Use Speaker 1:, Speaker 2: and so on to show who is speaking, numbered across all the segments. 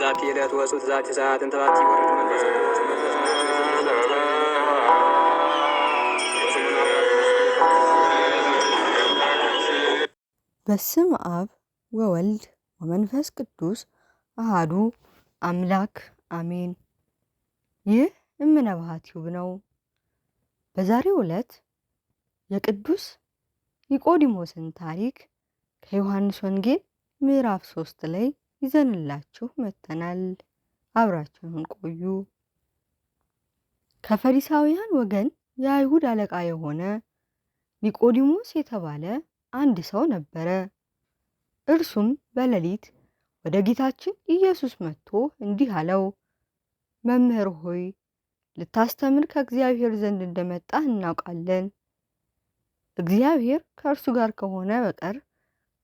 Speaker 1: በዛቲ ዕለት ወጽት ዛቲ ሰዓት እንተባቲ ወርድ መንፈስ
Speaker 2: በስም አብ ወወልድ ወመንፈስ ቅዱስ አሃዱ አምላክ አሜን። ይህ እምነ ባህት ዩብ ነው። በዛሬው ዕለት የቅዱስ ኒቆዲሞስን ታሪክ ከዮሐንስ ወንጌል ምዕራፍ 3 ላይ ይዘንላችሁ መጥተናል። አብራችሁን ቆዩ። ከፈሪሳውያን ወገን የአይሁድ አለቃ የሆነ ኒቆዲሞስ የተባለ አንድ ሰው ነበረ። እርሱም በሌሊት ወደ ጌታችን ኢየሱስ መጥቶ እንዲህ አለው፣ መምህር ሆይ ልታስተምር ከእግዚአብሔር ዘንድ እንደመጣህ እናውቃለን። እግዚአብሔር ከእርሱ ጋር ከሆነ በቀር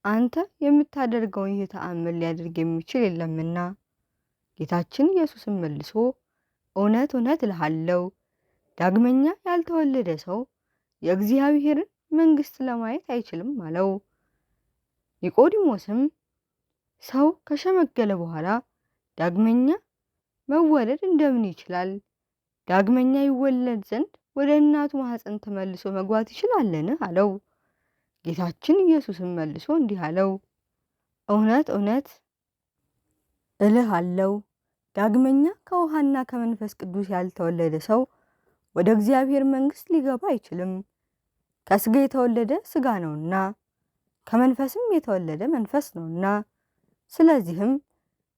Speaker 2: አንተ የምታደርገውን ይህ ተአምር ሊያደርግ የሚችል የለምና። ጌታችን ኢየሱስም መልሶ እውነት እውነት እልሃለሁ ዳግመኛ ያልተወለደ ሰው የእግዚአብሔርን መንግሥት ለማየት አይችልም አለው። ኒቆዲሞስም ሰው ከሸመገለ በኋላ ዳግመኛ መወለድ እንደምን ይችላል? ዳግመኛ ይወለድ ዘንድ ወደ እናቱ ማኅፀን ተመልሶ መግባት ይችላልን? አለው። ጌታችን ኢየሱስም መልሶ እንዲህ አለው፣ እውነት እውነት እልሃለሁ ዳግመኛ ከውሃና ከመንፈስ ቅዱስ ያልተወለደ ሰው ወደ እግዚአብሔር መንግሥት ሊገባ አይችልም። ከሥጋ የተወለደ ሥጋ ነውና ከመንፈስም የተወለደ መንፈስ ነውና። ስለዚህም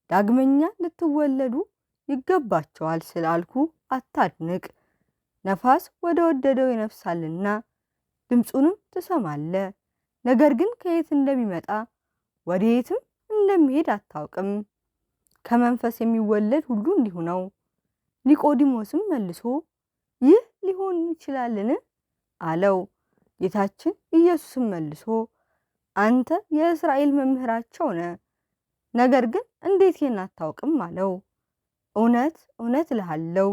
Speaker 2: ዳግመኛ ልትወለዱ ይገባቸዋል ስላልኩ አታድንቅ። ነፋስ ወደ ወደደው ይነፍሳልና ድምፁንም ትሰማለህ፣ ነገር ግን ከየት እንደሚመጣ ወደየትም እንደሚሄድ አታውቅም። ከመንፈስ የሚወለድ ሁሉ እንዲሁ ነው። ኒቆዲሞስም መልሶ ይህ ሊሆን ይችላልን? አለው። ጌታችን ኢየሱስም መልሶ አንተ የእስራኤል መምህራቸው ነህ፣ ነገር ግን እንዴት ይህን አታውቅም? አለው። እውነት እውነት እልሃለሁ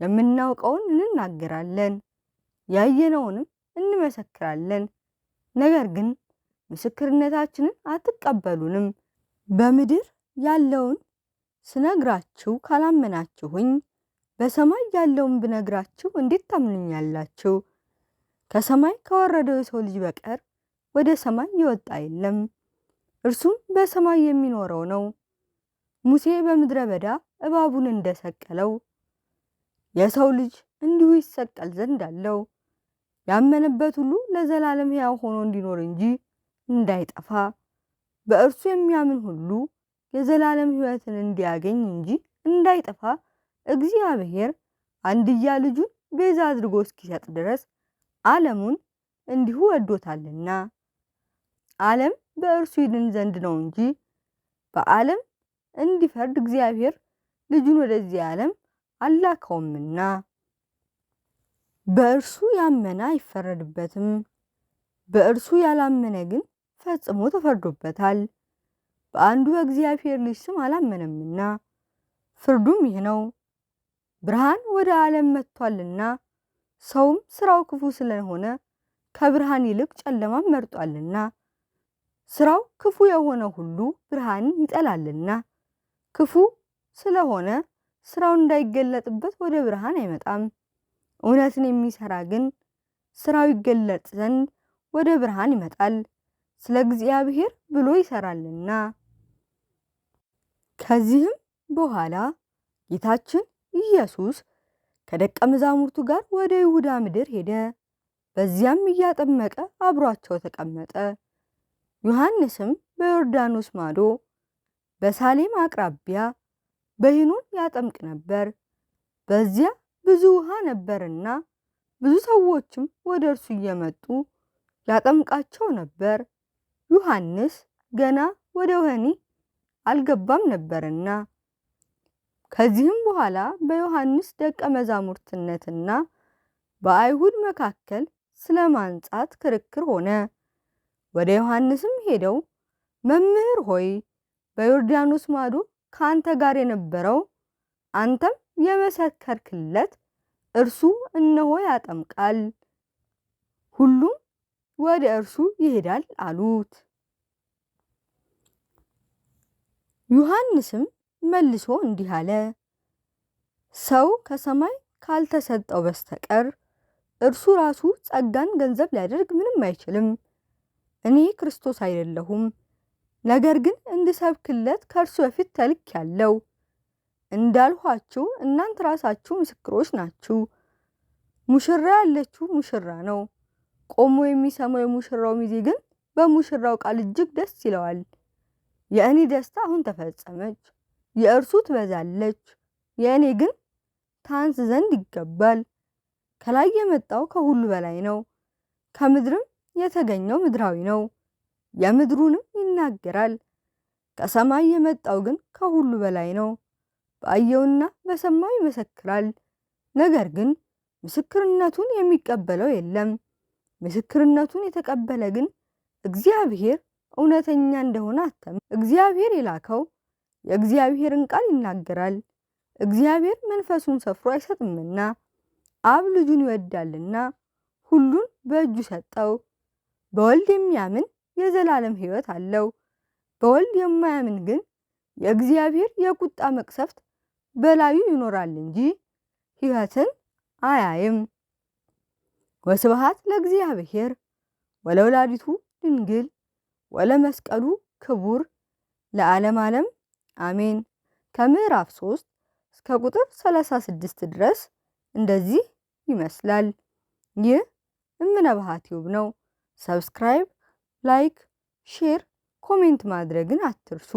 Speaker 2: የምናውቀውን እንናገራለን፣ ያየነውንም እንመሰክራለን፣ ነገር ግን ምስክርነታችንን አትቀበሉንም። በምድር ያለውን ስነግራችሁ ካላመናችሁኝ በሰማይ ያለውን ብነግራችሁ እንዴት ታምኑኛላችሁ? ከሰማይ ከወረደው የሰው ልጅ በቀር ወደ ሰማይ የወጣ የለም፣ እርሱም በሰማይ የሚኖረው ነው። ሙሴ በምድረ በዳ እባቡን እንደሰቀለው የሰው ልጅ እንዲሁ ይሰቀል ዘንድ አለው። ያመነበት ሁሉ ለዘላለም ሕያው ሆኖ እንዲኖር እንጂ እንዳይጠፋ፣ በእርሱ የሚያምን ሁሉ የዘላለም ሕይወትን እንዲያገኝ እንጂ እንዳይጠፋ እግዚአብሔር አንድያ ልጁን ቤዛ አድርጎ እስኪሰጥ ድረስ ዓለሙን እንዲሁ ወዶታልና። ዓለም በእርሱ ይድን ዘንድ ነው እንጂ በዓለም እንዲፈርድ እግዚአብሔር ልጁን ወደዚህ ዓለም አላከውምና። በእርሱ ያመነ አይፈረድበትም፣ በእርሱ ያላመነ ግን ፈጽሞ ተፈርዶበታል። በአንዱ በእግዚአብሔር ልጅ ስም አላመነምና። ፍርዱም ይህ ነው፣ ብርሃን ወደ ዓለም መጥቷልና ሰውም ስራው ክፉ ስለሆነ ከብርሃን ይልቅ ጨለማን መርጧልና። ስራው ክፉ የሆነ ሁሉ ብርሃንን ይጠላልና፣ ክፉ ስለሆነ ስራው እንዳይገለጥበት ወደ ብርሃን አይመጣም። እውነትን የሚሰራ ግን ስራው ይገለጥ ዘንድ ወደ ብርሃን ይመጣል፣ ስለ እግዚአብሔር ብሎ ይሰራልና። ከዚህም በኋላ ጌታችን ኢየሱስ ከደቀ መዛሙርቱ ጋር ወደ ይሁዳ ምድር ሄደ። በዚያም እያጠመቀ አብሯቸው ተቀመጠ። ዮሐንስም በዮርዳኖስ ማዶ በሳሌም አቅራቢያ በሄኖን ያጠምቅ ነበር። በዚያ ብዙ ውሃ ነበርና ብዙ ሰዎችም ወደ እርሱ እየመጡ ያጠምቃቸው ነበር። ዮሐንስ ገና ወደ ወህኒ አልገባም ነበርና። ከዚህም በኋላ በዮሐንስ ደቀ መዛሙርትነትና በአይሁድ መካከል ስለ ማንጻት ክርክር ሆነ። ወደ ዮሐንስም ሄደው መምህር ሆይ በዮርዳኖስ ማዶ ከአንተ ጋር የነበረው አንተም የመሰከርክለት እርሱ እነሆ ያጠምቃል፣ ሁሉም ወደ እርሱ ይሄዳል አሉት። ዮሐንስም መልሶ እንዲህ አለ፣ ሰው ከሰማይ ካልተሰጠው በስተቀር እርሱ ራሱ ጸጋን ገንዘብ ሊያደርግ ምንም አይችልም። እኔ ክርስቶስ አይደለሁም፣ ነገር ግን እንድሰብክለት ከእርሱ በፊት ተልኬአለሁ። እንዳልኋችሁ እናንተ ራሳችሁ ምስክሮች ናችሁ። ሙሽራ ያለችው ሙሽራ ነው። ቆሞ የሚሰማው የሙሽራው ሚዜ ግን በሙሽራው ቃል እጅግ ደስ ይለዋል። የእኔ ደስታ አሁን ተፈጸመች፣ የእርሱ ትበዛለች፣ የእኔ ግን ታንስ ዘንድ ይገባል። ከላይ የመጣው ከሁሉ በላይ ነው፣ ከምድርም የተገኘው ምድራዊ ነው፣ የምድሩንም ይናገራል። ከሰማይ የመጣው ግን ከሁሉ በላይ ነው፣ ባየውና በሰማው ይመሰክራል። ነገር ግን ምስክርነቱን የሚቀበለው የለም። ምስክርነቱን የተቀበለ ግን እግዚአብሔር እውነተኛ እንደሆነ አተመ። እግዚአብሔር የላከው የእግዚአብሔርን ቃል ይናገራል። እግዚአብሔር መንፈሱን ሰፍሮ አይሰጥምና አብ ልጁን ይወዳልና ሁሉን በእጁ ሰጠው። በወልድ የሚያምን የዘላለም ሕይወት አለው። በወልድ የማያምን ግን የእግዚአብሔር የቁጣ መቅሰፍት በላዩ ይኖራል እንጂ ሕይወትን አያይም። ወስብሐት ለእግዚአብሔር ወለወላዲቱ ድንግል ወለመስቀሉ ክቡር ለዓለም ዓለም አሜን። ከምዕራፍ 3 እስከ ቁጥር 36 ድረስ እንደዚህ ይመስላል። ይህ እምነበሃ ቲዩብ ነው። ሰብስክራይብ፣ ላይክ፣ ሼር፣ ኮሜንት ማድረግን አትርሱ።